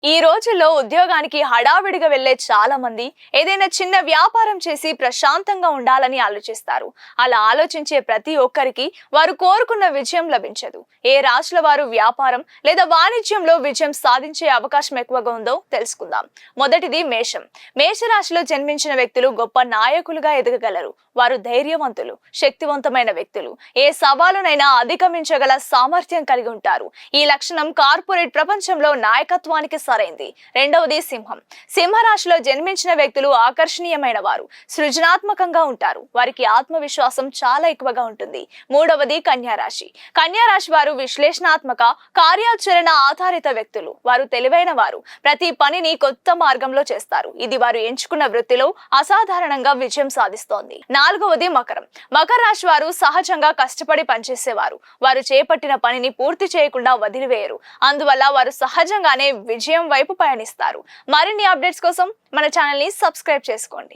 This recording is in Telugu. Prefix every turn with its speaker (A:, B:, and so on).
A: ఈ రోజుల్లో ఉద్యోగానికి హడావిడిగా వెళ్లే చాలా మంది ఏదైనా చిన్న వ్యాపారం చేసి ప్రశాంతంగా ఉండాలని ఆలోచిస్తారు. అలా ఆలోచించే ప్రతి ఒక్కరికి వారు కోరుకున్న విజయం లభించదు. ఏ రాశుల వారు వ్యాపారం లేదా వాణిజ్యంలో విజయం సాధించే అవకాశం ఎక్కువగా ఉందో తెలుసుకుందాం. మొదటిది మేషం. మేషరాశిలో జన్మించిన వ్యక్తులు గొప్ప నాయకులుగా ఎదగగలరు. వారు ధైర్యవంతులు, శక్తివంతమైన వ్యక్తులు. ఏ సవాలునైనా అధిగమించగల సామర్థ్యం కలిగి ఉంటారు. ఈ లక్షణం కార్పొరేట్ ప్రపంచంలో నాయకత్వానికి సరైంది. రెండవది సింహం. సింహరాశిలో జన్మించిన వ్యక్తులు ఆకర్షణీయమైన వారు, సృజనాత్మకంగా ఉంటారు. వారికి ఆత్మవిశ్వాసం చాలా ఎక్కువగా ఉంటుంది. మూడవది కన్యారాశి. కన్యారాశి వారు విశ్లేషణాత్మక, కార్యాచరణ ఆధారిత వ్యక్తులు. వారు తెలివైన వారు, ప్రతి పనిని కొత్త మార్గంలో చేస్తారు. ఇది వారు ఎంచుకున్న వృత్తిలో అసాధారణంగా విజయం సాధిస్తోంది. నాలుగవది మకరం. మకర రాశి వారు సహజంగా కష్టపడి పనిచేసేవారు. వారు చేపట్టిన పనిని పూర్తి చేయకుండా వదిలివేయరు. అందువల్ల వారు సహజంగానే విజయం వైపు పయనిస్తారు. మరిన్ని అప్డేట్స్ కోసం మన ఛానల్ ని సబ్స్క్రైబ్ చేసుకోండి.